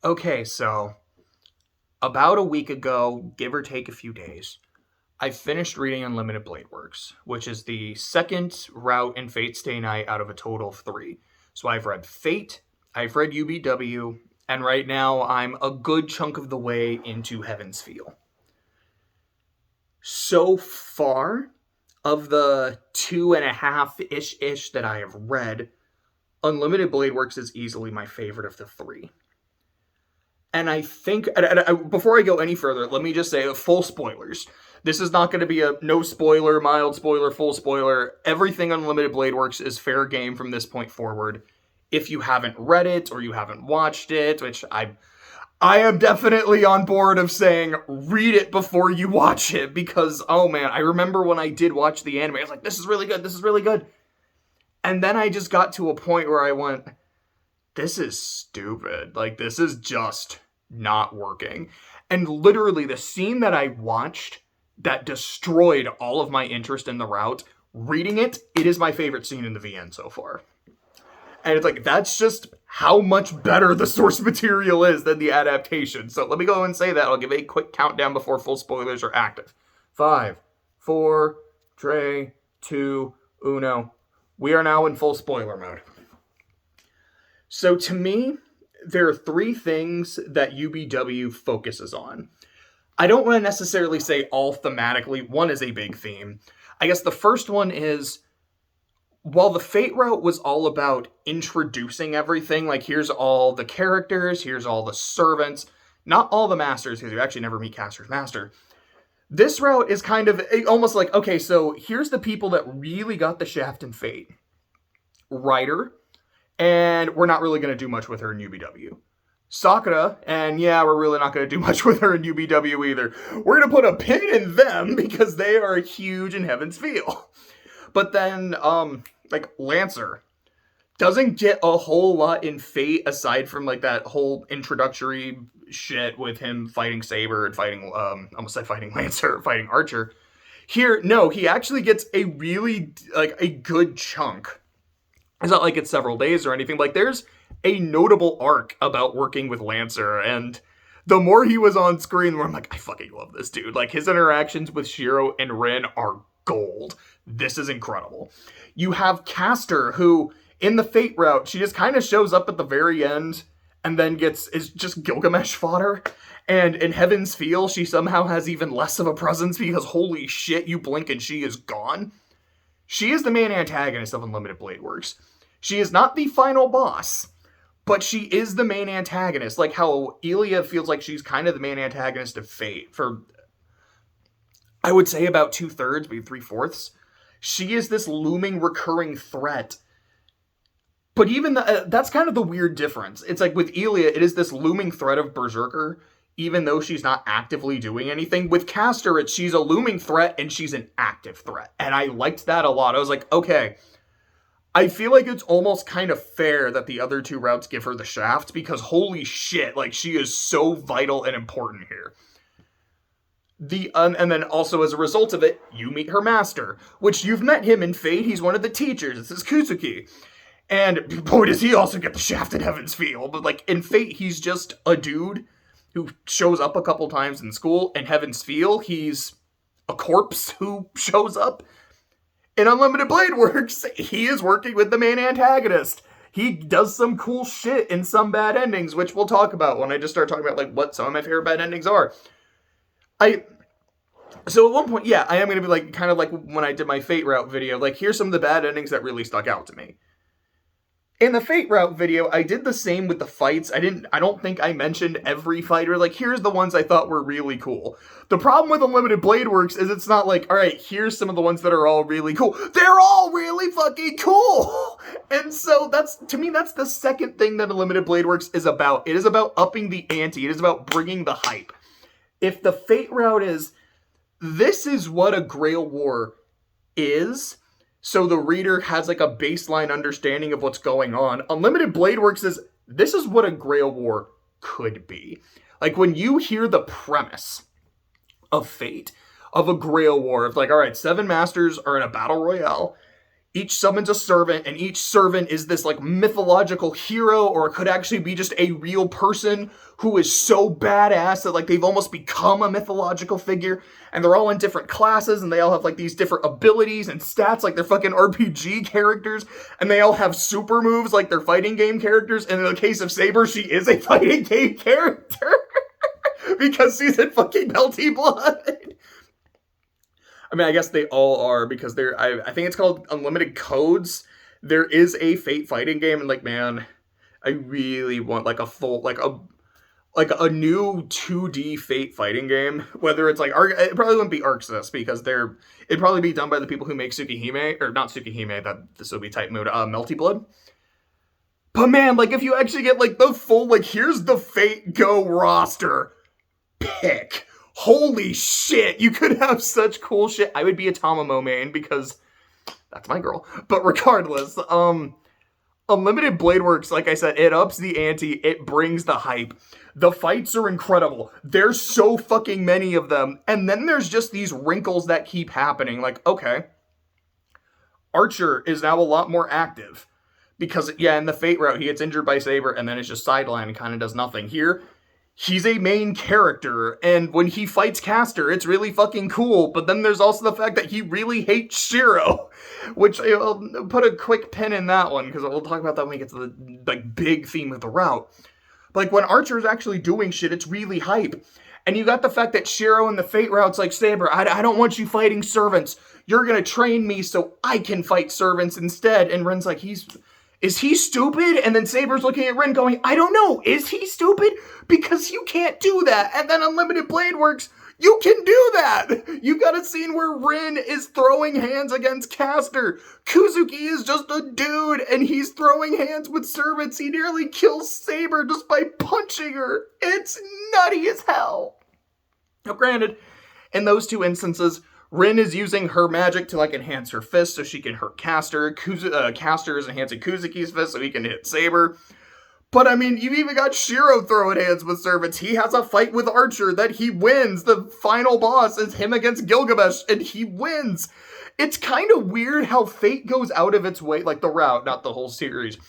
Okay, so about a week ago, give or take a few days, I finished reading Unlimited Blade Works, which is the second route in Fate Stay Night out of a total of three. So I've read Fate, I've read UBW, and right now I'm a good chunk of the way into Heaven's Feel. So far, of the 2.5-ish that I have read, Unlimited Blade Works is easily my favorite of the three. And I think, before I go any further, let me just say, full spoilers. This is not going to be a no spoiler, mild spoiler, full spoiler. Everything Unlimited Blade Works is fair game from this point forward. If you haven't read it or you haven't watched it, which I am definitely on board of saying read it before you watch it, because oh man, I remember when I did watch the anime, I was like, this is really good, this is really good. And then I just got to a point where I went, this is stupid. Like, this is just not working. And literally, the scene that I watched that destroyed all of my interest in the route, reading it, it is my favorite scene in the VN so far. And it's like, that's just how much better the source material is than the adaptation. So let me go and say that. I'll give a quick countdown before full spoilers are active. 5, 4, 3, 2, 1. We are now in full spoiler mode. So to me, there are three things that UBW focuses on. I don't want to necessarily say all thematically. One is a big theme. I guess the first one is, while the Fate route was all about introducing everything, like here's all the characters, here's all the servants, not all the masters, because you actually never meet Caster's master. This route is kind of almost like, okay, so here's the people that really got the shaft in Fate. Ryder, and we're not really going to do much with her in UBW. Sakura, and yeah, we're really not going to do much with her in UBW either. We're going to put a pin in them because they are huge in Heaven's Feel. But then, like, Lancer doesn't get a whole lot in Fate aside from, like, that whole introductory shit with him fighting Saber and fighting, almost said fighting Lancer, fighting Archer. Here, no, he actually gets a really, like, a good chunk. It's not like it's several days or anything. Like, there's a notable arc about working with Lancer, and the more he was on screen, the more I'm like, I fucking love this dude. Like, his interactions with Shiro and Rin are gold. This is incredible. You have Caster, who, in the Fate route, she just kind of shows up at the very end, and then is just Gilgamesh fodder. And in Heaven's Feel, she somehow has even less of a presence, because holy shit, you blink and she is gone. She is the main antagonist of Unlimited Blade Works. She is not the final boss, but she is the main antagonist. Like how Elia feels like she's kind of the main antagonist of Fate for, I would say, about 2/3, maybe 3/4. She is this looming, recurring threat. But even that's kind of the weird difference. It's like with Elia, it is this looming threat of Berserker, even though she's not actively doing anything. With Caster, she's a looming threat and she's an active threat. And I liked that a lot. I was like, okay, I feel like it's almost kind of fair that the other two routes give her the shaft, because holy shit, like, she is so vital and important here. And then also as a result of it, you meet her master, which you've met him in Fate. He's one of the teachers. This is Kuzuki. And boy, does he also get the shaft in Heaven's Feel. But like in Fate, he's just a dude who shows up a couple times in school. In Heaven's Feel, he's a corpse who shows up. In Unlimited Blade Works, he is working with the main antagonist. He does some cool shit in some bad endings, which we'll talk about when I just start talking about like what some of my favorite bad endings are. So at one point, yeah, I am going to be like, kind of like when I did my Fate route video, like here's some of the bad endings that really stuck out to me. In the Fate route video, I did the same with the fights. I don't think I mentioned every fighter. Like, here's the ones I thought were really cool. The problem with Unlimited Blade Works is it's not like, all right, here's some of the ones that are all really cool. They're all really fucking cool! And so to me, that's the second thing that Unlimited Blade Works is about. It is about upping the ante. It is about bringing the hype. If the Fate route is, this is what a Grail War is, so the reader has like a baseline understanding of what's going on, Unlimited Blade Works is, this is what a Grail War could be. Like when you hear the premise of Fate, of a Grail War, it's like, all right, 7 masters are in a battle royale. Each summons a servant, and each servant is this like mythological hero, or it could actually be just a real person who is so badass that like they've almost become a mythological figure, and they're all in different classes, and they all have like these different abilities and stats like they're fucking RPG characters, and they all have super moves like they're fighting game characters, and in the case of Saber, she is a fighting game character because she's in fucking Melty Blood. I mean, I guess they all are, because I think it's called Unlimited Codes. There is a Fate fighting game, and like, man, I really want like a full, like a new 2D Fate fighting game. Whether it's like, it probably wouldn't be Arxis, because it'd probably be done by the people who make Tsukihime, or not Tsukihime, that this would be type mode, Melty Blood. But man, like, if you actually get like the full, like, here's the Fate Go roster, pick. Holy shit, you could have such cool shit. I would be a Tamamo main, because that's my girl. But regardless, Unlimited Blade Works, like I said, it ups the ante, it brings the hype. The fights are incredible. There's so fucking many of them. And then there's just these wrinkles that keep happening. Like, okay, Archer is now a lot more active. Because, yeah, in the Fate route, he gets injured by Saber, and then it's just sideline and kind of does nothing. Here, he's a main character, and when he fights Caster, it's really fucking cool, but then there's also the fact that he really hates Shiro, which I'll put a quick pin in that one, because we'll talk about that when we get to the like big theme of the route. But like, when Archer's actually doing shit, it's really hype. And you got the fact that Shiro in the Fate route's like, Saber, I don't want you fighting servants. You're gonna train me so I can fight servants instead. And Ren's like, is he stupid? And then Saber's looking at Ren going, I don't know, is he stupid? Because you can't do that. And then Unlimited Blade Works, you can do that. You got a scene where Ren is throwing hands against Caster. Kuzuki is just a dude, and he's throwing hands with servants. He nearly kills Saber just by punching her. It's nutty as hell. Now granted, in those two instances, Rin is using her magic to like enhance her fist so she can hurt Caster. Caster is enhancing Kuzuki's fist so he can hit Saber. But I mean, you've even got Shiro throwing hands with servants. He has a fight with Archer that he wins. The final boss is him against Gilgamesh, and he wins. It's kind of weird how Fate goes out of its way, like the route, not the whole series.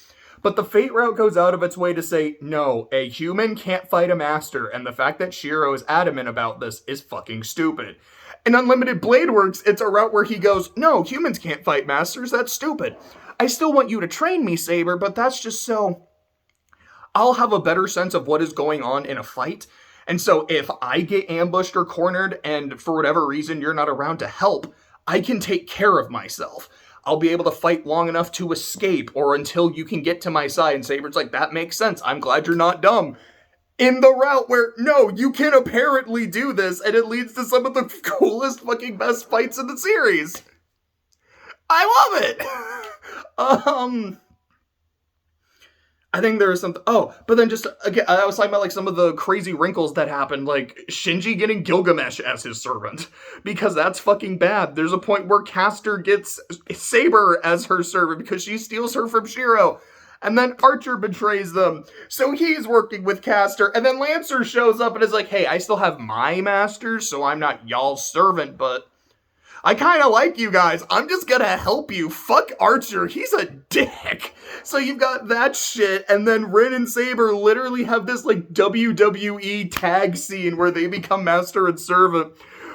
But the Fate route goes out of its way to say, no, a human can't fight a master, and the fact that Shiro is adamant about this is fucking stupid. In Unlimited Blade Works, it's a route where he goes, no, humans can't fight masters, that's stupid. I still want you to train me, Saber, but that's just so I'll have a better sense of what is going on in a fight. And so if I get ambushed or cornered, and for whatever reason you're not around to help, I can take care of myself. I'll be able to fight long enough to escape, or until you can get to my side. And Saber's like, that makes sense. I'm glad you're not dumb. In the route where, no, you can apparently do this, and it leads to some of the coolest fucking best fights in the series. I love it! I think there is something, but then just, again, I was talking about, like, some of the crazy wrinkles that happened, like, Shinji getting Gilgamesh as his servant, because that's fucking bad. There's a point where Caster gets Saber as her servant, because she steals her from Shiro, and then Archer betrays them, so he's working with Caster, and then Lancer shows up and is like, hey, I still have my masters, so I'm not y'all's servant, but I kind of like you guys. I'm just gonna help you. Fuck Archer. He's a dick. So you've got that shit, and then Rin and Saber literally have this, like, WWE tag scene where they become master and servant,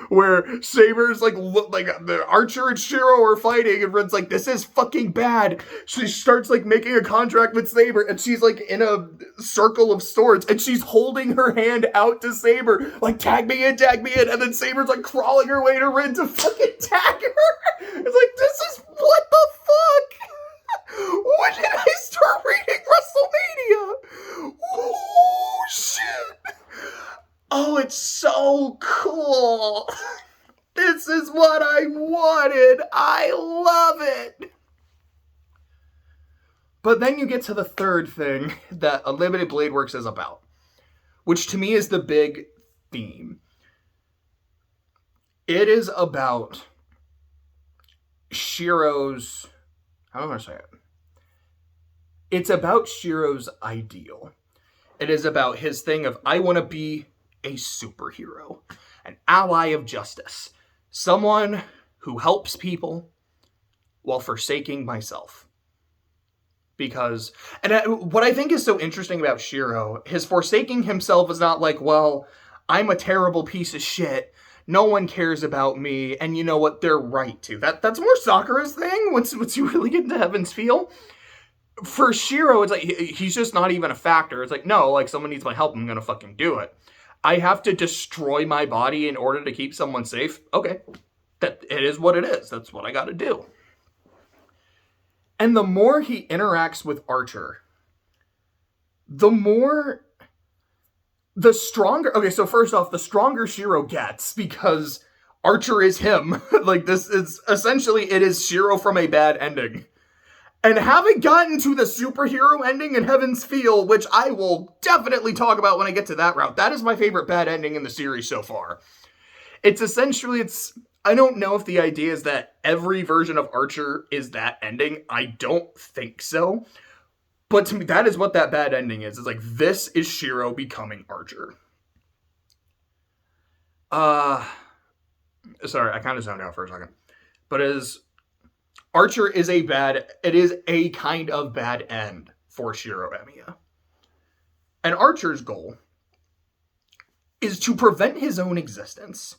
where Saber's like the Archer and Shiro are fighting, and Rin's like, this is fucking bad. She starts like making a contract with Saber, and she's like in a circle of swords, and she's holding her hand out to Saber, like, tag me in, and then Saber's like crawling her way to Rin to fucking tag her. It's like, this is, what the fuck? When did I start reading WrestleMania? Oh shit. Oh, it's so cool. This is what I wanted. I love it. But then you get to the third thing that Unlimited Blade Works is about, which to me is the big theme. It is about Shiro's, how do I say it? It's about Shiro's ideal. It is about his thing of, I want to be a superhero, an ally of justice, someone who helps people, while forsaking myself. Because, what I think is so interesting about Shiro, his forsaking himself is not like, well, I'm a terrible piece of shit, no one cares about me, and you know what, they're right to. That's more Sakura's thing, once you really get into Heaven's Feel. For Shiro, it's like, he's just not even a factor. It's like, no, like, someone needs my help, I'm gonna fucking do it. I have to destroy my body in order to keep someone safe? Okay. It is what it is. That's what I gotta do. And the more he interacts with Archer, the stronger... Okay, so first off, the stronger Shiro gets, because Archer is him. Like, this is... Essentially, it is Shiro from a bad ending. And having gotten to the superhero ending in Heaven's Feel, which I will definitely talk about when I get to that route, that is my favorite bad ending in the series so far. It's essentially... I don't know if the idea is that every version of Archer is that ending. I don't think so. But to me, that is what that bad ending is. It's like, this is Shiro becoming Archer. Sorry, I kind of zoned out for a second. But Archer is it is a kind of bad end for Shiro Emiya. And Archer's goal is to prevent his own existence.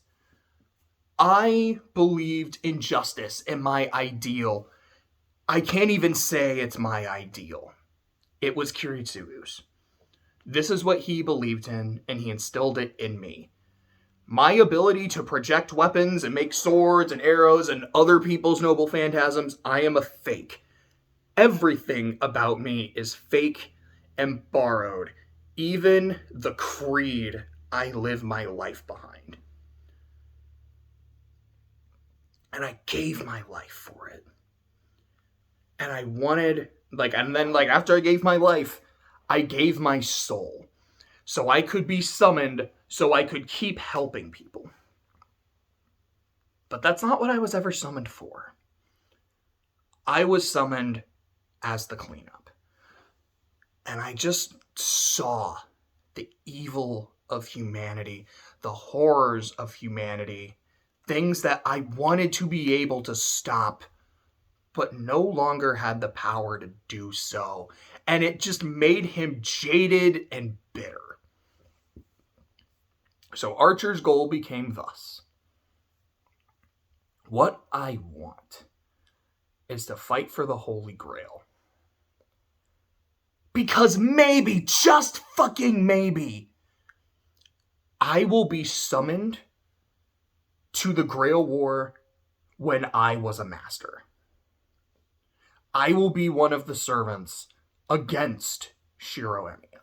I believed in justice and my ideal. I can't even say it's my ideal. It was Kiritsugu's. This is what he believed in, and he instilled it in me. My ability to project weapons and make swords and arrows and other people's noble phantasms, I am a fake. Everything about me is fake and borrowed. Even the creed I live my life behind. And I gave my life for it. And I wanted, after I gave my life, I gave my soul. So I could be summoned, so I could keep helping people. But that's not what I was ever summoned for. I was summoned as the cleanup. And I just saw the evil of humanity, the horrors of humanity, things that I wanted to be able to stop, but no longer had the power to do so. And it just made him jaded and bitter. So Archer's goal became thus. What I want is to fight for the Holy Grail. Because maybe, just fucking maybe, I will be summoned to the Grail War when I was a master. I will be one of the servants against Shiro Emiya.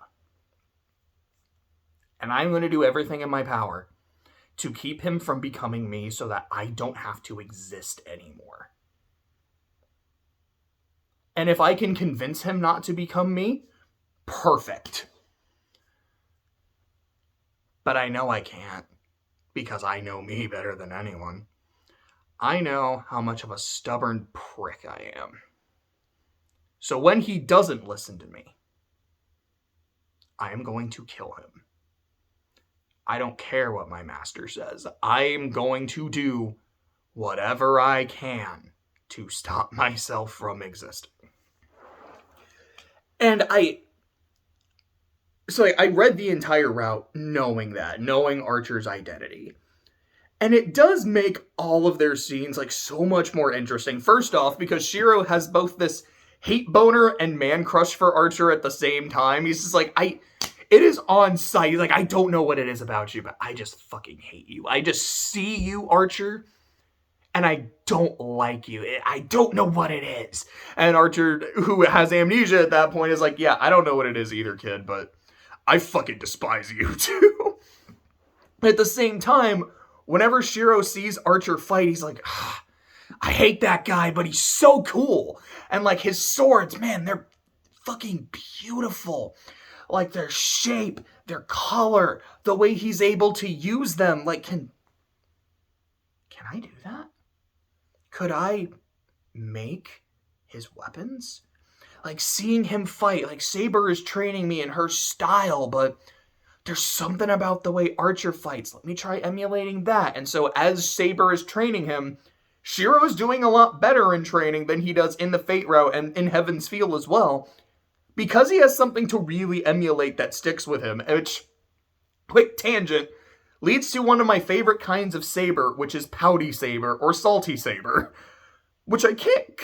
And I'm going to do everything in my power to keep him from becoming me so that I don't have to exist anymore. And if I can convince him not to become me, perfect. But I know I can't, because I know me better than anyone. I know how much of a stubborn prick I am. So when he doesn't listen to me, I am going to kill him. I don't care what my master says. I am going to do whatever I can to stop myself from existing. And I read the entire route knowing Archer's identity. And it does make all of their scenes so much more interesting. First off, because Shiro has both this hate boner and man crush for Archer at the same time. He's just it is on sight. He's I don't know what it is about you, but I just fucking hate you. I just see you, Archer, and I don't like you. I don't know what it is. And Archer, who has amnesia at that point, is yeah, I don't know what it is either, kid, but I fucking despise you too. At the same time, whenever Shiro sees Archer fight, he's I hate that guy, but he's so cool. And his swords, man, they're fucking beautiful. Their shape, their color, the way he's able to use them. Can I do that? Could I make his weapons? Seeing him fight, Saber is training me in her style, but there's something about the way Archer fights. Let me try emulating that. And so as Saber is training him, Shiro's doing a lot better in training than he does in the Fate route and in Heaven's Feel as well, because he has something to really emulate that sticks with him, which, quick tangent, leads to one of my favorite kinds of saber, which is pouty saber or salty saber, which I can't...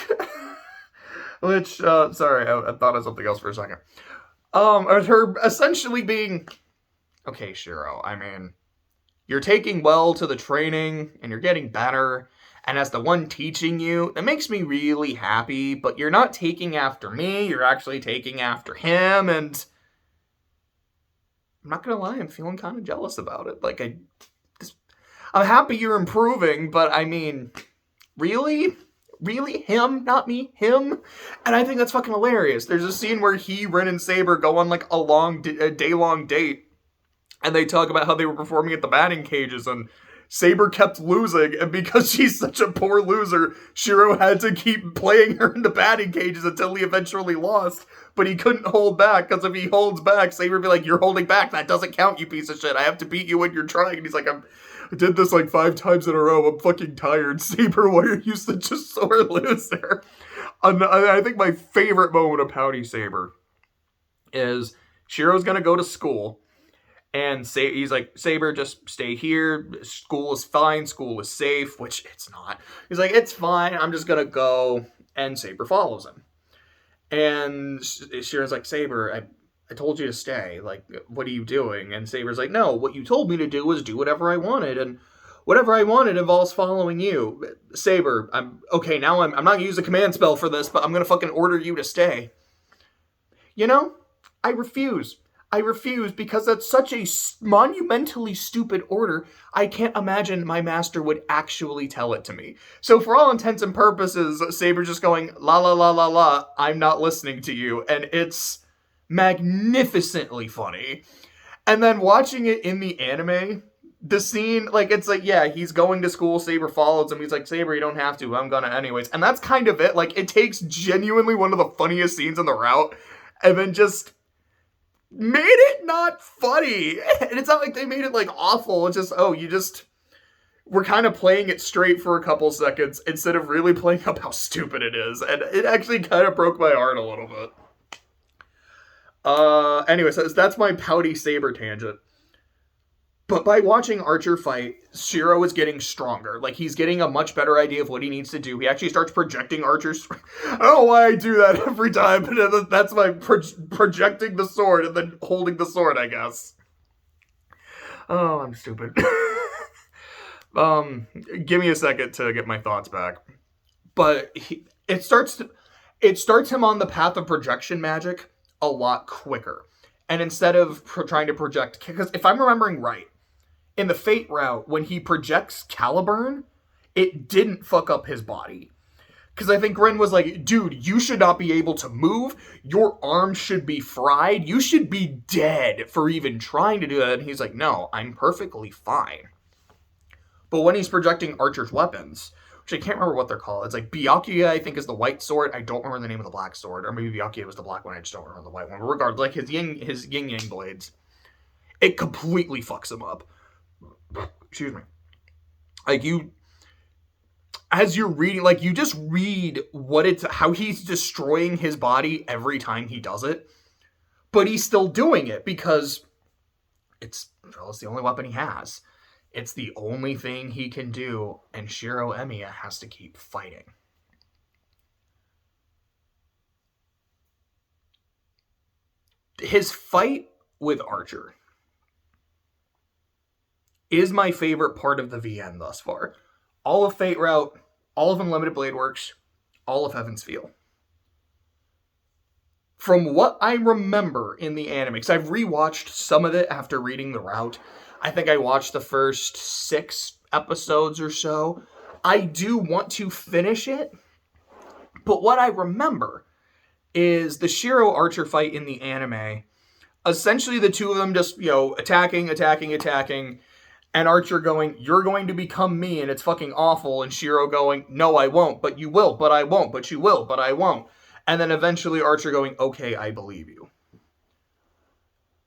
which, sorry, I thought of something else for a second. Her essentially being, okay, Shiro, I mean, you're taking well to the training, and you're getting better, and as the one teaching you, that makes me really happy, but you're not taking after me, you're actually taking after him, and I'm not gonna lie, I'm feeling kind of jealous about it. Like, I'm happy you're improving, but I mean, really? Really? Him? Not me? Him? And I think that's fucking hilarious. There's a scene where Ren, and Saber go on like a day-long date, and they talk about how they were performing at the batting cages, and Saber kept losing, and because she's such a poor loser, Shiro had to keep playing her in the batting cages until he eventually lost, but he couldn't hold back, because if he holds back, Saber would be like, you're holding back, that doesn't count, you piece of shit, I have to beat you when you're trying, and he's like, I did this like 5 times in a row, I'm fucking tired, Saber, why are you such a sore loser? And I think my favorite moment of Pouty Saber is Shiro's gonna go to school, and he's like, Saber, just stay here. School is fine. School is safe, which it's not. He's like, it's fine. I'm just going to go. And Saber follows him. And Shiro's like, Saber, I told you to stay. Like, what are you doing? And Saber's like, no, what you told me to do was do whatever I wanted. And whatever I wanted involves following you. Saber, I'm not going to use a command spell for this, but I'm going to fucking order you to stay. You know, I refuse. Because that's such a monumentally stupid order, I can't imagine my master would actually tell it to me. So for all intents and purposes, Saber's just going, la la la la la, I'm not listening to you, and it's magnificently funny. And then watching it in the anime, the scene, like, it's like, yeah, he's going to school, Saber follows him, he's like, Saber, you don't have to, I'm gonna anyways. And that's kind of it, like, it takes genuinely one of the funniest scenes in the route, and then just made it not funny. And it's not like they made it like awful. It's just, we're kind of playing it straight for a couple seconds instead of really playing up how stupid it is. And it actually kind of broke my heart a little bit. Anyway, so that's my Pouty Saber tangent. But by watching Archer fight, Shiro is getting stronger. Like, he's getting a much better idea of what he needs to do. He actually starts projecting Archer's... I don't know why I do that every time, but that's my projecting the sword and then holding the sword, I guess. Oh, I'm stupid. Give me a second to get my thoughts back. But it starts him on the path of projection magic a lot quicker. And instead of trying to project... Because if I'm remembering right, in the Fate route, when he projects Caliburn, it didn't fuck up his body. Because I think Ren was like, dude, you should not be able to move. Your arms should be fried. You should be dead for even trying to do that. And he's like, no, I'm perfectly fine. But when he's projecting Archer's weapons, which I can't remember what they're called. It's like Byakuya, I think, is the white sword. I don't remember the name of the black sword. Or maybe Byakuya was the black one. I just don't remember the white one. But regardless, like his yin-yang blades, it completely fucks him up. Excuse me. Like, as you're reading, like, you just read how he's destroying his body every time he does it. But he's still doing it because it's the only weapon he has. It's the only thing he can do, and Shiro Emiya has to keep fighting. His fight with Archer is my favorite part of the VN thus far. All of Fate Route, all of Unlimited Blade Works, all of Heaven's Feel. From what I remember in the anime, because I've rewatched some of it after reading the route. I think I watched the first 6 episodes or so. I do want to finish it, but what I remember is the Shiro Archer fight in the anime. Essentially, the two of them just, attacking, and Archer going, you're going to become me, and it's fucking awful, and Shiro going, no, I won't, but you will, but I won't, but you will, but I won't. And then eventually Archer going, okay, I believe you.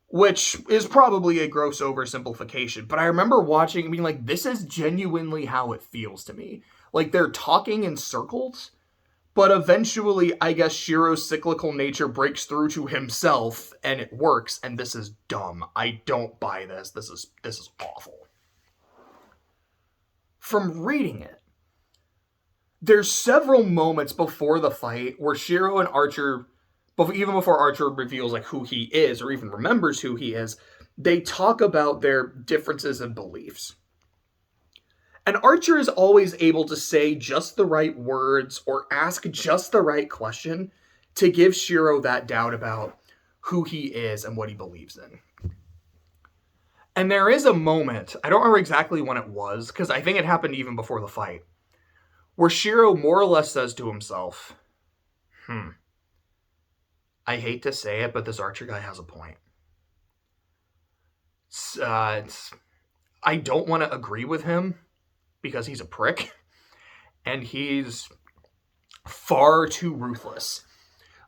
Which is probably a gross oversimplification, but I remember watching and being like, this is genuinely how it feels to me. Like, they're talking in circles, but eventually, I guess Shiro's cyclical nature breaks through to himself, and it works, and this is dumb. I don't buy this. This is awful. From reading it, there's several moments before the fight where Shiro and Archer, even before Archer reveals like who he is or even remembers who he is, they talk about their differences in beliefs. And Archer is always able to say just the right words or ask just the right question to give Shiro that doubt about who he is and what he believes in. And there is a moment, I don't remember exactly when it was, because I think it happened even before the fight, where Shiro more or less says to himself, I hate to say it, but this Archer guy has a point. I don't want to agree with him because he's a prick and he's far too ruthless.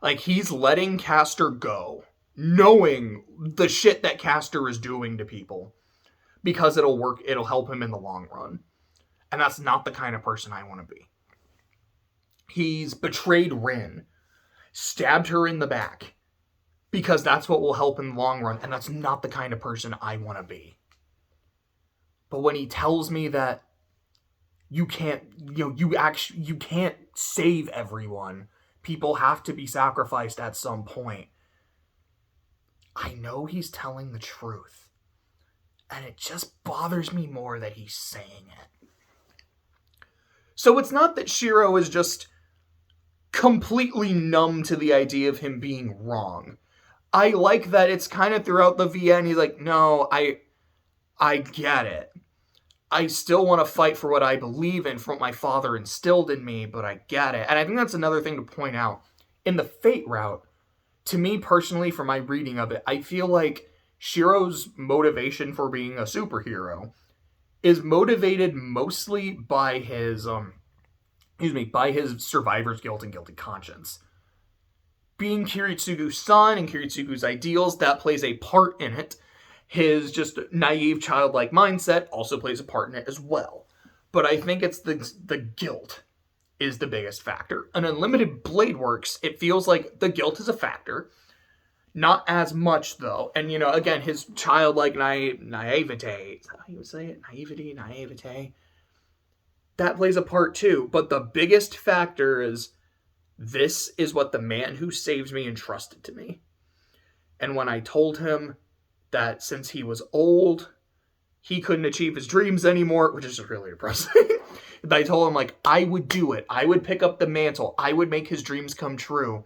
Like, he's letting Castor go, knowing the shit that Castor is doing to people because it'll work, it'll help him in the long run. And that's not the kind of person I want to be. He's betrayed Rin, stabbed her in the back, because that's what will help in the long run, and that's not the kind of person I want to be. But when he tells me that you can't save everyone, people have to be sacrificed at some point, I know he's telling the truth. And it just bothers me more that he's saying it. So it's not that Shiro is just completely numb to the idea of him being wrong. I like that it's kind of throughout the VN, he's like, no, I get it. I still want to fight for what I believe in, for what my father instilled in me, but I get it. And I think that's another thing to point out. In the Fate route, to me personally, from my reading of it, I feel like Shiro's motivation for being a superhero is motivated mostly by his survivor's guilt and guilty conscience. Being Kiritsugu's son and Kiritsugu's ideals, that plays a part in it. His just naive, childlike mindset also plays a part in it as well. But I think it's the guilt is the biggest factor. An Unlimited Blade Works, it feels like the guilt is a factor. Not as much, though. And, again, his childlike naivete. Is that how you would say it? Naivete. That plays a part, too. But the biggest factor is, this is what the man who saved me entrusted to me. And when I told him that since he was old, he couldn't achieve his dreams anymore, which is just really depressing. I told him, I would do it. I would pick up the mantle. I would make his dreams come true.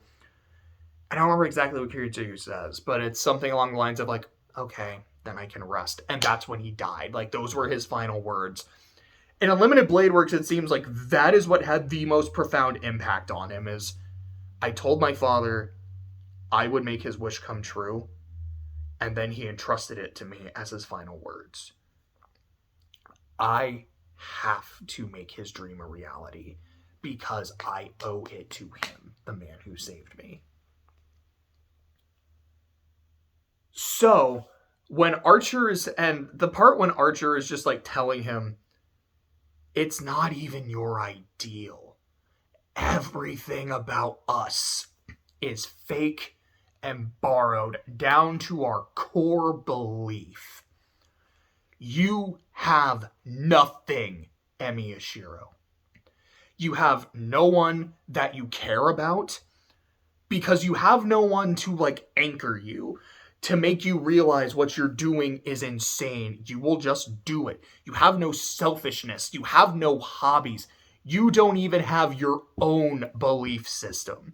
I don't remember exactly what Kiritsugu says, but it's something along the lines of, okay, then I can rest. And that's when he died. Those were his final words. In Unlimited Blade Works, it seems like that is what had the most profound impact on him, is I told my father I would make his wish come true, and then he entrusted it to me as his final words. I have to make his dream a reality because I owe it to him, the man who saved me. So, when Archer is, and the part when Archer is just telling him, it's not even your ideal. Everything about us is fake and borrowed down to our core belief. You have nothing, Emi Ishiro. You have no one that you care about because you have no one to anchor you, to make you realize what you're doing is insane. You will just do it. You have no selfishness. You have no hobbies. You don't even have your own belief system.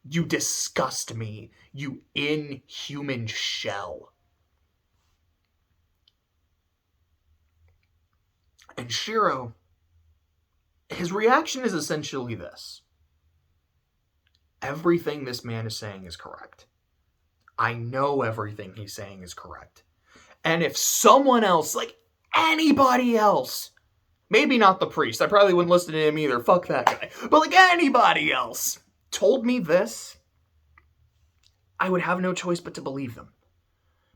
You disgust me, you inhuman shell. And Shiro, his reaction is essentially this. Everything this man is saying is correct. I know everything he's saying is correct. And if someone else, anybody else, maybe not the priest, I probably wouldn't listen to him either, fuck that guy, but anybody else told me this, I would have no choice but to believe them.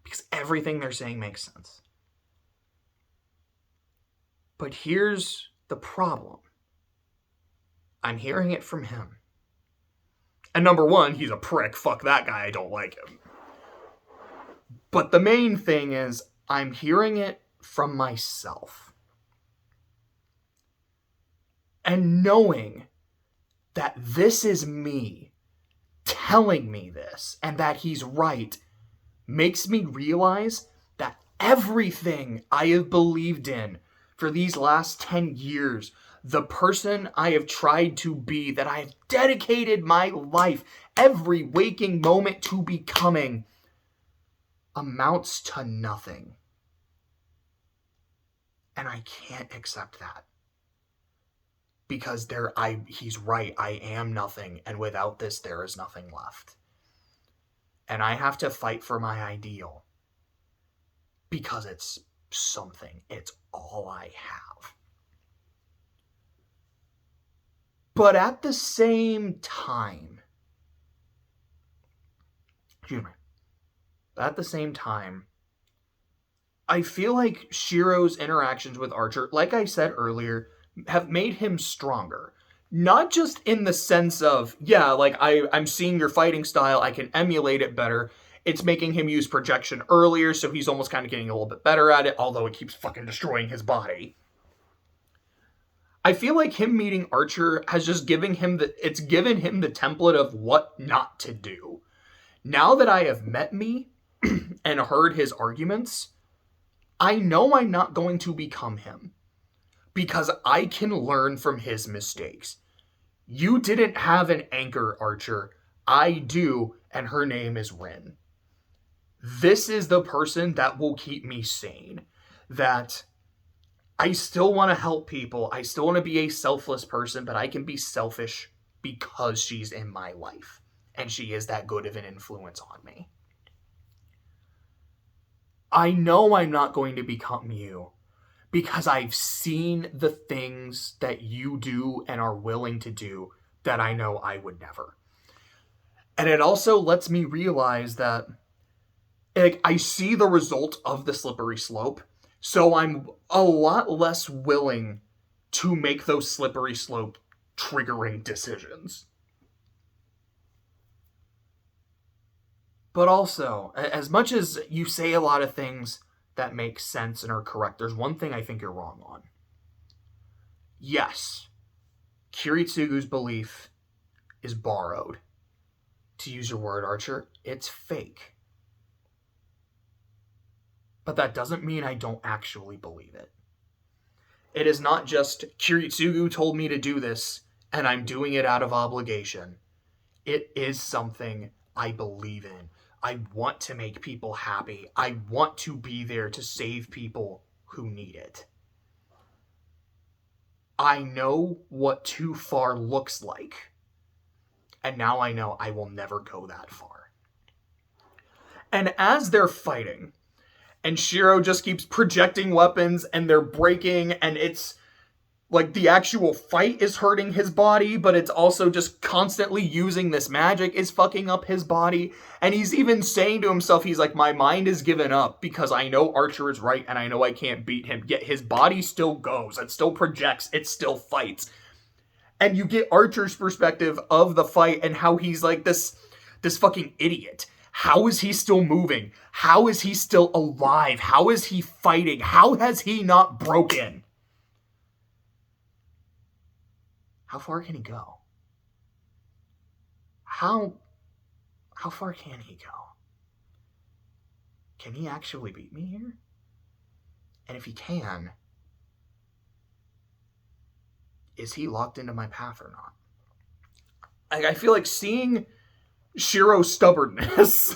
Because everything they're saying makes sense. But here's the problem. I'm hearing it from him. And number one, he's a prick. Fuck that guy. I don't like him. But the main thing is, I'm hearing it from myself. And knowing that this is me telling me this, and that he's right, makes me realize that everything I have believed in for these last 10 years, the person I have tried to be, that I have dedicated my life, every waking moment to becoming, amounts to nothing. And I can't accept that. Because he's right, I am nothing, and without this, there is nothing left. And I have to fight for my ideal. Because it's something. It's all I have. But at the same time, I feel like Shiro's interactions with Archer, like I said earlier, have made him stronger. Not just in the sense of, yeah, like, I'm seeing your fighting style, I can emulate it better. It's making him use projection earlier, so he's almost kind of getting a little bit better at it, although it keeps fucking destroying his body. I feel like him meeting Archer has just given him the template of what not to do. Now that I have met me and heard his arguments, I know I'm not going to become him. Because I can learn from his mistakes. You didn't have an anchor, Archer. I do, and her name is Rin. This is the person that will keep me sane. That I still want to help people. I still want to be a selfless person, but I can be selfish because she's in my life. And she is that good of an influence on me. I know I'm not going to become you. Because I've seen the things that you do and are willing to do that I know I would never. And it also lets me realize that, like, I see the result of the slippery slope, so I'm a lot less willing to make those slippery slope triggering decisions. But also, as much as you say a lot of things that make sense and are correct, there's one thing I think you're wrong on. Yes, Kiritsugu's belief is borrowed. To use your word, Archer, it's fake. But that doesn't mean I don't actually believe it. It is not just Kiritsugu told me to do this and I'm doing it out of obligation. It is something I believe in. I want to make people happy. I want to be there to save people who need it. I know what too far looks like. And now I know I will never go that far. And as they're fighting, and Shiro just keeps projecting weapons, and they're breaking, and it's like the actual fight is hurting his body, but it's also just constantly using this magic is fucking up his body. And he's even saying to himself, he's like, my mind is given up because I know Archer is right and I know I can't beat him. Yet his body still goes. It still projects. It still fights. And you get Archer's perspective of the fight and how he's like this fucking idiot. How is he still moving? How is he still alive? How is he fighting? How has he not broken? How far can he go? How far can he go? Can he actually beat me here? And if he can, is he locked into my path or not? I feel like seeing Shiro's stubbornness,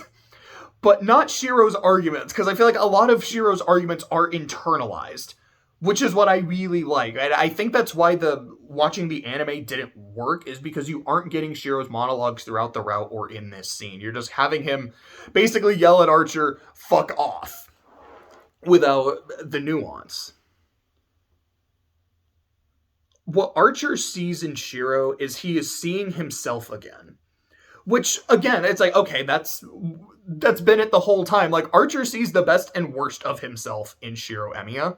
but not Shiro's arguments, because I feel like a lot of Shiro's arguments are internalized, which is what I really like. And I think that's why watching the anime didn't work, is because you aren't getting Shiro's monologues throughout the route or in this scene. You're just having him basically yell at Archer, fuck off, without the nuance. What Archer sees in Shiro is he is seeing himself again. Which, again, it's like, okay, that's been it the whole time. Like, Archer sees the best and worst of himself in Shiro Emiya.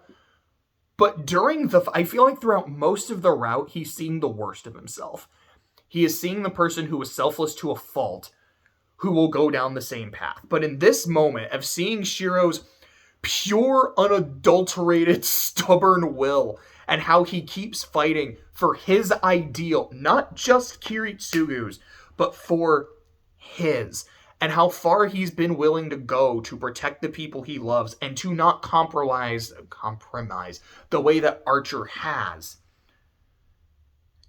But I feel like throughout most of the route, he's seeing the worst of himself. He is seeing the person who was selfless to a fault, who will go down the same path. But in this moment of seeing Shiro's pure, unadulterated, stubborn will, and how he keeps fighting for his ideal, not just Kiritsugu's, but for his, and how far he's been willing to go to protect the people he loves and to not compromise the way that Archer has.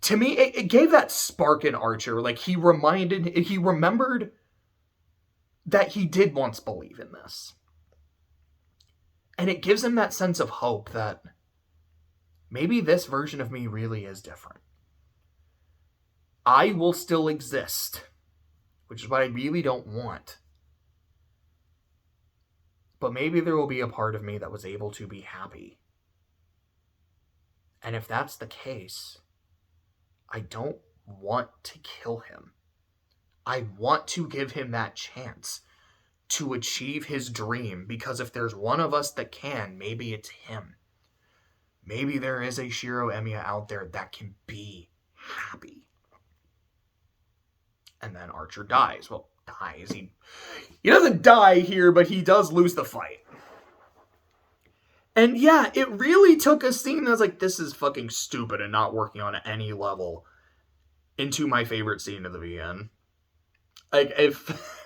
To me, it gave that spark in Archer. Like, he remembered that he did once believe in this. And it gives him that sense of hope that maybe this version of me really is different. I will still exist, which is what I really don't want. But maybe there will be a part of me that was able to be happy. And if that's the case, I don't want to kill him. I want to give him that chance to achieve his dream, because if there's one of us that can, maybe it's him. Maybe there is a Shiro Emiya out there that can be happy. And then Archer dies. Well, dies. He doesn't die here, but he does lose the fight. And yeah, it really took a scene that was like, this is fucking stupid and not working on any level, into my favorite scene of the VN. Like, if...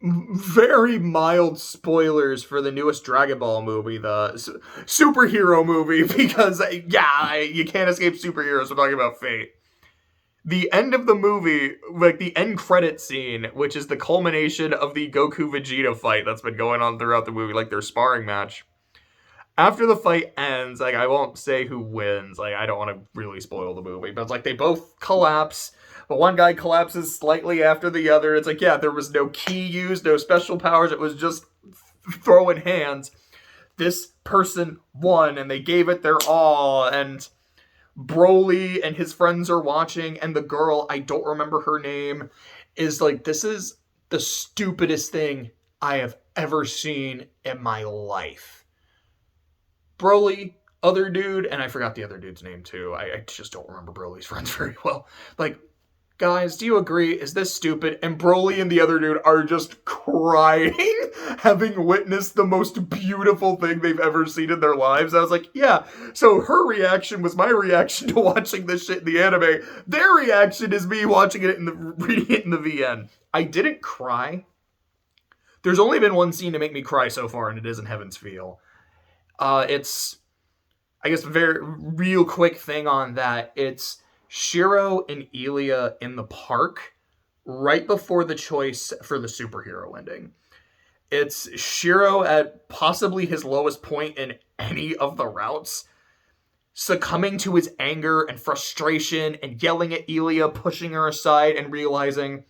very mild spoilers for the newest Dragon Ball movie, the superhero movie, because, yeah, you can't escape superheroes. We're talking about Fate. The end of the movie, like the end credit scene, which is the culmination of the Goku-Vegeta fight that's been going on throughout the movie, like their sparring match. After the fight ends, like, I won't say who wins, like, I don't want to really spoil the movie, but it's like they both collapse, but one guy collapses slightly after the other. It's like, yeah, there was no ki used, no special powers, it was just throwing hands. This person won, and they gave it their all, and Broly and his friends are watching, and the girl, I don't remember her name, is like, this is the stupidest thing I have ever seen in my life. Broly, other dude, and I forgot the other dude's name too. I just don't remember Broly's friends very well. Like, guys, do you agree? Is this stupid? And Broly and the other dude are just crying, having witnessed the most beautiful thing they've ever seen in their lives. I was like, yeah. So her reaction was my reaction to watching this shit in the anime. Their reaction is me watching it reading it in the VN. I didn't cry. There's only been one scene to make me cry so far, and it is in Heaven's Feel. It's, I guess, very real quick thing on that. It's Shiro and Ilia in the park right before the choice for the superhero ending. It's Shiro at possibly his lowest point in any of the routes, succumbing to his anger and frustration and yelling at Ilia, pushing her aside and realizing,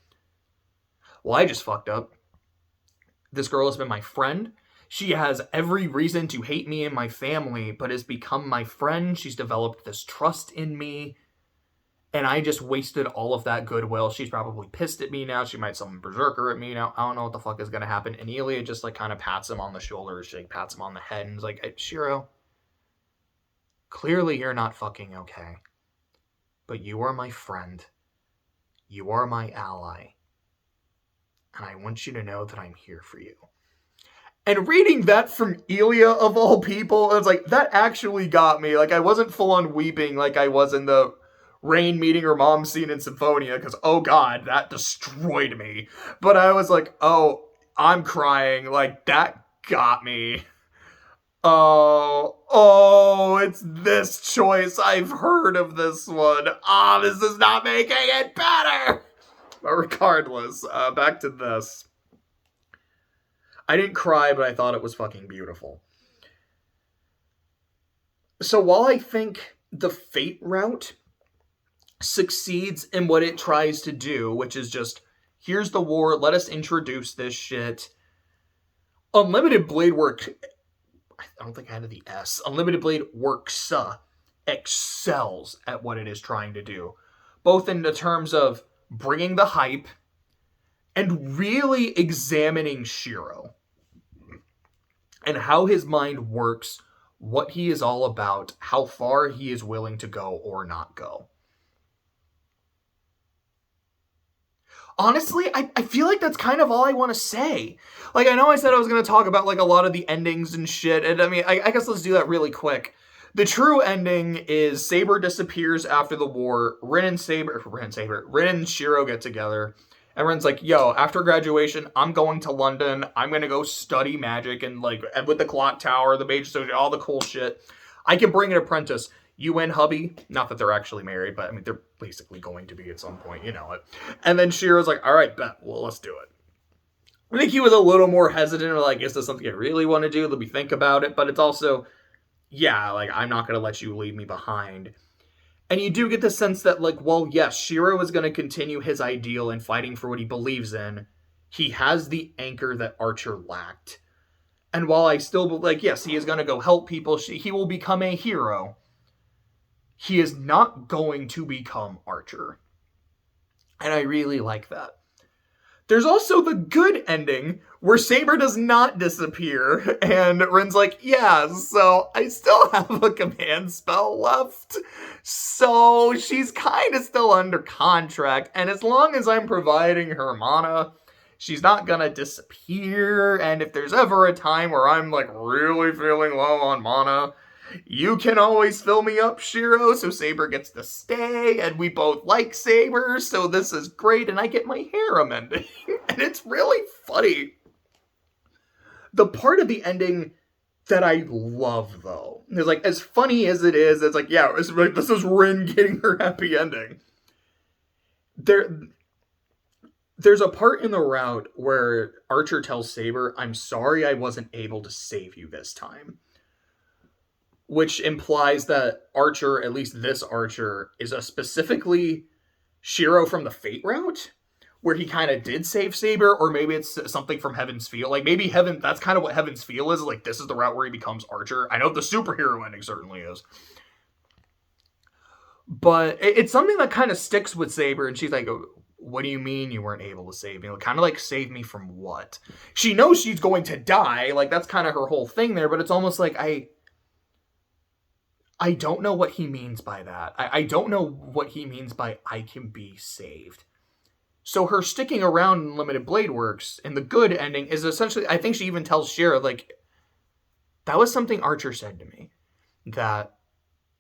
well, I just fucked up. This girl has been my friend. She has every reason to hate me and my family, but has become my friend. She's developed this trust in me. And I just wasted all of that goodwill. She's probably pissed at me now. She might summon Berserker at me now. I don't know what the fuck is going to happen. And Ilia just, like, kind of pats him on the shoulder. She, like, pats him on the head and is like, hey, Shiro, clearly you're not fucking okay. But you are my friend. You are my ally. And I want you to know that I'm here for you. And reading that from Ilia, of all people, I was like, that actually got me. Like, I wasn't full-on weeping like I was in the Rain meeting her mom scene in Symphonia, because, oh god, that destroyed me. But I was like, oh, I'm crying. Like, that got me. Oh, it's this choice. I've heard of this one. This is not making it better. But regardless, back to this. I didn't cry, but I thought it was fucking beautiful. So while I think the Fate route succeeds in what it tries to do, which is just, here's the war, let us introduce this shit. Unlimited Blade Works, I don't think I had the S. Unlimited Blade Works excels at what it is trying to do. Both in the terms of bringing the hype and really examining Shiro and how his mind works what he is all about, how far he is willing to go or not go. Honestly, I feel like that's kind of all I want to say. Like, I know I said I was going to talk about, like, a lot of the endings and shit, and I mean, I guess let's do that really quick. The true ending is Saber disappears after the war, Rin and Shiro get together, and Rin's like, yo, after graduation, I'm going to London, I'm going to go study magic, and, like, with the clock tower, the mage association, all the cool shit. I can bring an apprentice. You in, hubby? Not that they're actually married, but I mean, they're basically going to be at some point, you know it. And then Shiro's like, all right, bet, well, let's do it. I think he was a little more hesitant, like, is this something I really want to do? Let me think about it. But it's also, yeah, like, I'm not going to let you leave me behind. And you do get the sense that, like, well, yes, Shiro is going to continue his ideal and fighting for what he believes in. He has the anchor that Archer lacked. And while I still, like, yes, he is going to go help people, he will become a hero. He is not going to become Archer. And I really like that. There's also the good ending, where Saber does not disappear, and Rin's like, yeah, so I still have a command spell left, so she's kind of still under contract, and as long as I'm providing her mana, she's not gonna disappear, and if there's ever a time where I'm, like, really feeling low on mana, you can always fill me up, Shiro, so Saber gets to stay, and we both like Saber, so this is great, and I get my hair amended. And it's really funny. The part of the ending that I love, though, is, like, as funny as it is, it's like, yeah, it's like, this is Rin getting her happy ending. There's a part in the route where Archer tells Saber, I'm sorry I wasn't able to save you this time. Which implies that Archer, at least this Archer, is a specifically Shiro from the Fate route, where he kind of did save Saber, or maybe it's something from Heaven's Feel. Like, maybe that's kind of what Heaven's Feel is. Like, this is the route where he becomes Archer. I know the superhero ending certainly is. But it's something that kind of sticks with Saber, and she's like, what do you mean you weren't able to save me? Like, kind of like, save me from what? She knows she's going to die. Like, that's kind of her whole thing there, but it's almost like, I don't know what he means by that. I don't know what he means by I can be saved. So her sticking around in Limited Blade Works in the good ending is essentially, I think she even tells Shira, like, that was something Archer said to me. That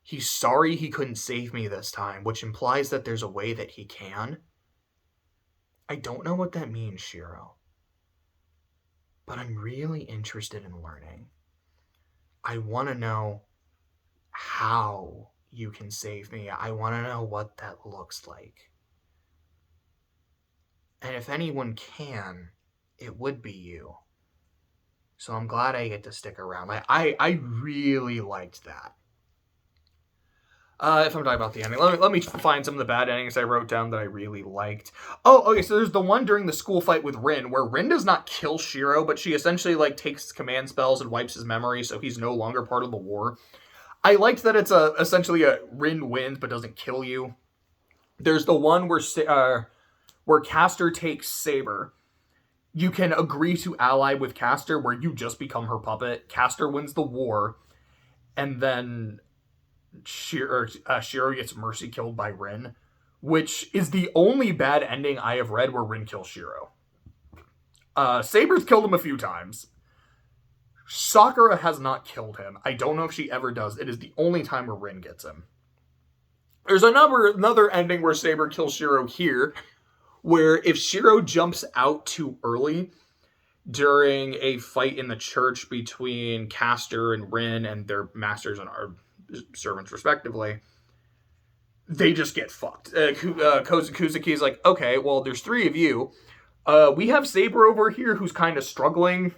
he's sorry he couldn't save me this time, which implies that there's a way that he can. I don't know what that means, Shiro. But I'm really interested in learning. I want to know how you can save me. I want to know what that looks like. And if anyone can, it would be you. So I'm glad I get to stick around. I really liked that. If I'm talking about the ending, let me find some of the bad endings I wrote down that I really liked. Oh, okay, so there's the one during the school fight with Rin, where Rin does not kill Shiro, but she essentially, like, takes command spells and wipes his memory, so he's no longer part of the war. I liked that it's essentially a Rin wins but doesn't kill you. There's the one where Castor takes Saber. You can agree to ally with Castor where you just become her puppet. Castor wins the war, and then Shiro gets mercy killed by Rin, which is the only bad ending I have read where Rin kills Shiro. Saber's killed him a few times. Sakura has not killed him. I don't know if she ever does. It is the only time where Rin gets him. There's another ending where Saber kills Shiro here, where if Shiro jumps out too early during a fight in the church between Castor and Rin and their masters and our servants respectively, they just get fucked. Kuzuki's like, okay, well, there's three of you. We have Saber over here who's kind of struggling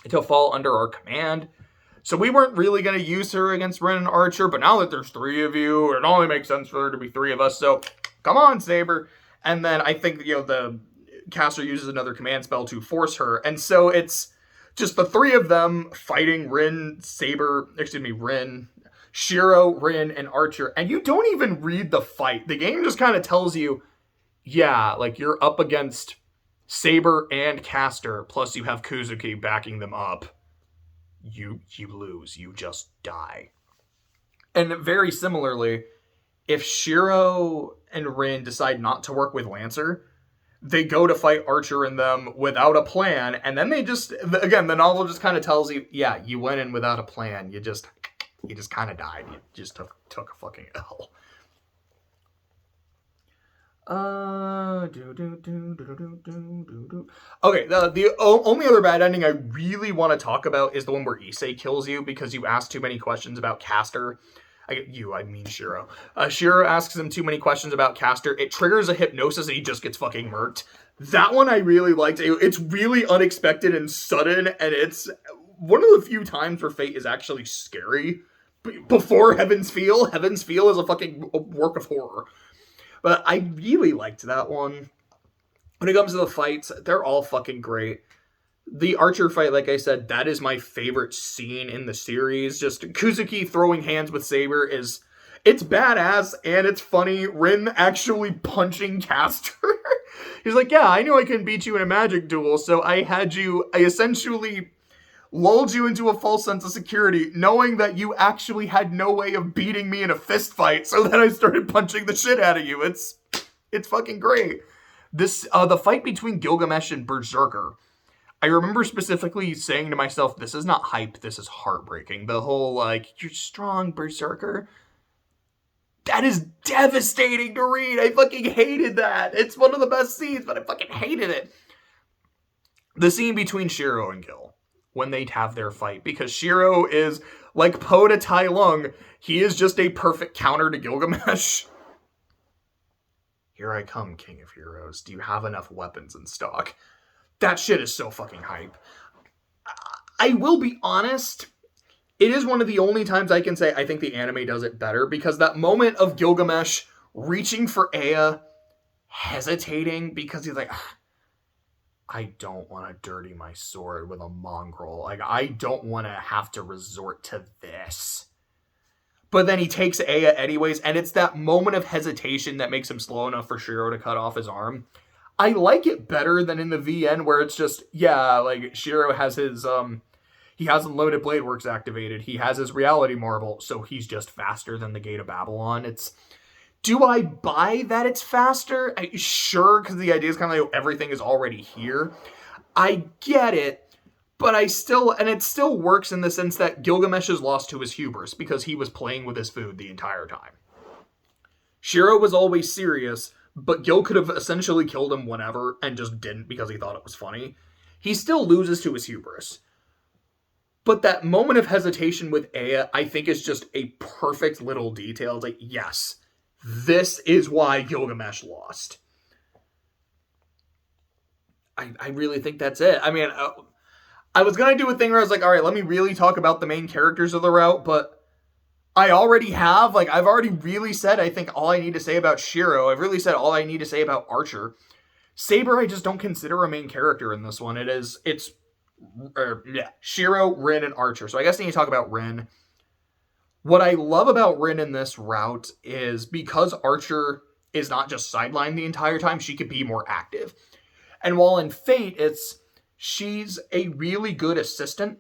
to fall under our command. So we weren't really going to use her against Rin and Archer, but now that there's three of you, it only makes sense for there to be three of us, so come on, Saber. And then I think, the caster uses another command spell to force her, and so it's just the three of them fighting Rin, Shiro, Rin, and Archer, and you don't even read the fight. The game just kind of tells you, yeah, like, you're up against Saber and Castor, plus you have Kuzuki backing them up. you lose. You just die. And very similarly, if Shiro and Rin decide not to work with Lancer, they go to fight Archer and them without a plan, and then they just, again, the novel just kind of tells you, yeah, you went in without a plan. You just kind of died. You just took a fucking L. Okay, the only other bad ending I really want to talk about is the one where Issei kills you because you asked too many questions about Castor. I mean Shiro. Shiro asks him too many questions about Castor. It triggers a hypnosis and he just gets fucking murked. That one I really liked. It's really unexpected and sudden, and it's one of the few times where Fate is actually scary. Before Heaven's Feel. Heaven's Feel is a fucking work of horror. But I really liked that one. When it comes to the fights, they're all fucking great. The Archer fight, like I said, that is my favorite scene in the series. Just Kuzuki throwing hands with Saber it's badass and it's funny. Rin actually punching Castor. He's like, yeah, I knew I couldn't beat you in a magic duel, so I essentially lulled you into a false sense of security, knowing that you actually had no way of beating me in a fist fight, so then I started punching the shit out of you. It's fucking great. The fight between Gilgamesh and Berserker, I remember specifically saying to myself, this is not hype, this is heartbreaking. The whole, you're strong, Berserker. That is devastating to read. I fucking hated that. It's one of the best scenes, but I fucking hated it. The scene between Shiro and Gil, when they have their fight, because Shiro is like Po to Tai Lung. He is just a perfect counter to Gilgamesh. Here I come, King of Heroes. Do you have enough weapons in stock? That shit is so fucking hype. I will be honest, it is one of the only times I can say I think the anime does it better, because that moment of Gilgamesh reaching for Aya, hesitating because he's like, I don't want to dirty my sword with a mongrel. I don't want to have to resort to this. But then he takes Aya anyways, and it's that moment of hesitation that makes him slow enough for Shiro to cut off his arm. I like it better than in the VN, where it's just, Shiro has his, he has Unlimited Blade Works activated. He has his Reality Marble, so he's just faster than the Gate of Babylon. Do I buy that it's faster? Sure, because the idea is kind of like everything is already here. I get it, but it still works in the sense that Gilgamesh is lost to his hubris because he was playing with his food the entire time. Shiro was always serious, but Gil could have essentially killed him whenever and just didn't because he thought it was funny. He still loses to his hubris. But that moment of hesitation with Aya, I think, is just a perfect little detail. It's like, yes, this is why Gilgamesh lost. I really think that's it. I mean, I was going to do a thing where I was like, all right, let me really talk about the main characters of the route, but I already have. I've already really said, I think, all I need to say about Shiro. I've really said all I need to say about Archer. Saber, I just don't consider a main character in this one. Shiro, Rin, and Archer. So I guess I need to talk about Rin. What I love about Rin in this route is because Archer is not just sidelined the entire time, she could be more active. And while in Fate, she's a really good assistant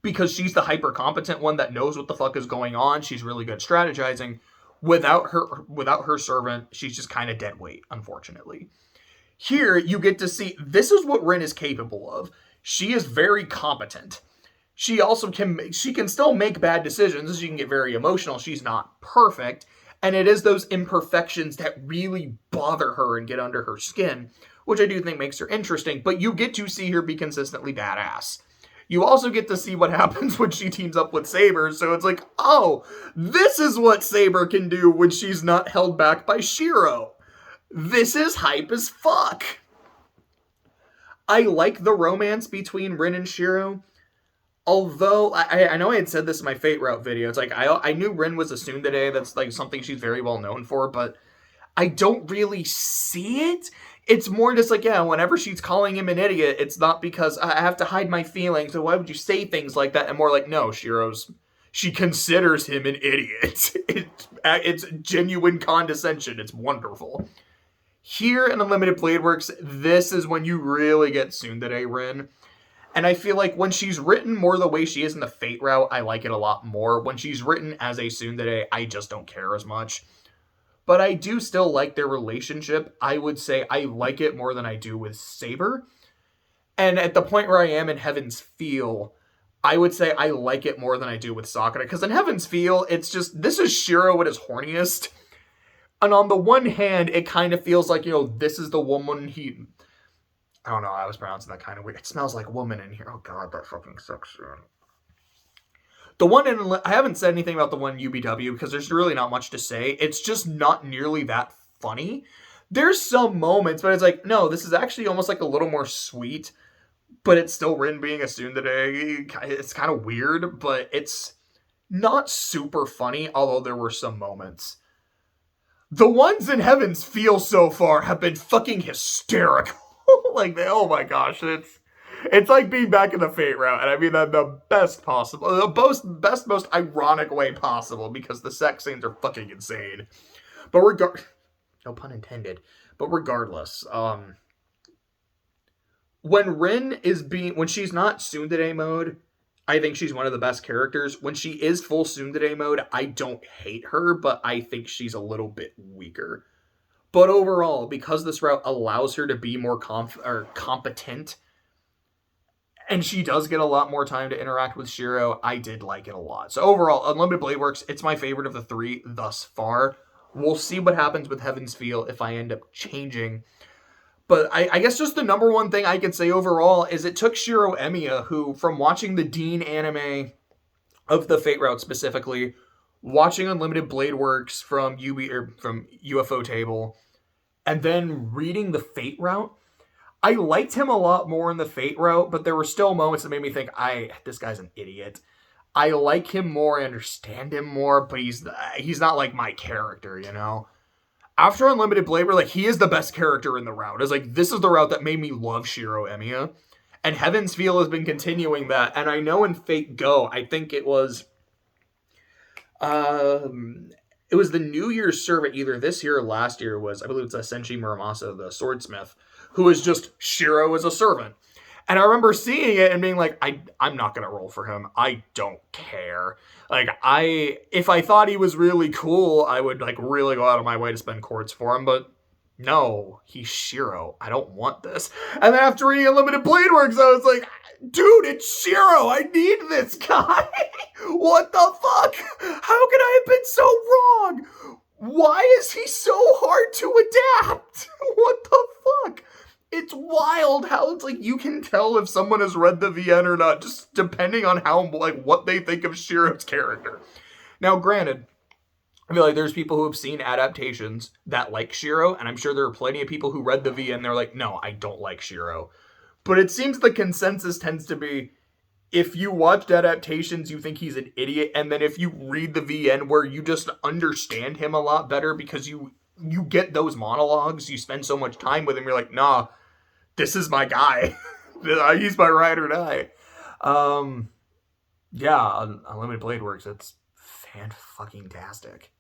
because she's the hyper-competent one that knows what the fuck is going on. She's really good strategizing. Without her servant, she's just kind of dead weight, unfortunately. Here, you get to see, this is what Rin is capable of. She is very competent. She can still make bad decisions. She can get very emotional. She's not perfect. And it is those imperfections that really bother her and get under her skin, which I do think makes her interesting. But you get to see her be consistently badass. You also get to see what happens when she teams up with Saber. So it's like, oh, this is what Saber can do when she's not held back by Shiro. This is hype as fuck. I like the romance between Rin and Shiro. Although, I know I had said this in my Fate Route video. It's like, I knew Rin was a tsundere. That's like something she's very well known for. But I don't really see it. It's more just like, whenever she's calling him an idiot, it's not because I have to hide my feelings. So why would you say things like that? And more like, no, she considers him an idiot. It's genuine condescension. It's wonderful. Here in Unlimited Blade Works, this is when you really get tsundere Rin. And I feel like when she's written more the way she is in the Fate route, I like it a lot more. When she's written as a tsundere, I just don't care as much. But I do still like their relationship. I would say I like it more than I do with Saber. And at the point where I am in Heaven's Feel, I would say I like it more than I do with Sakura. Because in Heaven's Feel, it's just, this is Shiro at his horniest. And on the one hand, it kind of feels like, this is the woman I don't know, I was pronouncing that kind of weird. It smells like woman in here. Oh god, that fucking sucks. The one I haven't said anything about the one UBW because there's really not much to say. It's just not nearly that funny. There's some moments, but it's like, no, this is actually almost like a little more sweet, but it's still Rin being a tsundere. It's kind of weird, but it's not super funny, although there were some moments. The ones in Heaven's Feel so far have been fucking hysterical. Like, oh my gosh, it's like being back in the Fate route, and I mean that the best possible, the most ironic way possible, because the sex scenes are fucking insane. But no pun intended. But regardless, when she's not tsundere mode, I think she's one of the best characters. When she is full tsundere mode, I don't hate her, but I think she's a little bit weaker. But overall, because this route allows her to be more competent, and she does get a lot more time to interact with Shiro, I did like it a lot. So overall, Unlimited Blade Works, it's my favorite of the three thus far. We'll see what happens with Heaven's Feel if I end up changing. But I guess just the number one thing I could say overall is it took Shiro Emiya, who, from watching the Dean anime of the Fate route specifically, watching Unlimited Blade Works from UFO Table, and then reading the Fate route, I liked him a lot more in the Fate route, but there were still moments that made me think, this guy's an idiot. I like him more, I understand him more, but he's not like my character, After Unlimited Blade, we're like, he is the best character in the route. It's like, this is the route that made me love Shiro Emiya. And Heaven's Feel has been continuing that. And I know in Fate Go, I think it was the New Year's servant, either this year or last year, I believe it's Senshi Muramasa, the swordsmith, who is just Shiro as a servant. And I remember seeing it and being like, I'm not going to roll for him. I don't care. Like, if I thought he was really cool, I would, really go out of my way to spend quartz for him, but no, he's Shiro. I don't want this. And then after reading Unlimited Blade Works, I was like, dude, it's Shiro. I need this guy. What the fuck? How could I have been so wrong? Why is he so hard to adapt? What the fuck? It's wild how it's like you can tell if someone has read the VN or not, just depending on how, what they think of Shiro's character. Now, granted, I feel like there's people who have seen adaptations that like Shiro, and I'm sure there are plenty of people who read the VN, they're like, no, I don't like Shiro. But it seems the consensus tends to be, if you watched adaptations, you think he's an idiot, and then if you read the VN where you just understand him a lot better because you get those monologues, you spend so much time with him, you're like, nah, this is my guy. He's my ride or die. Yeah, Unlimited Blade Works, it's fan-fucking-tastic.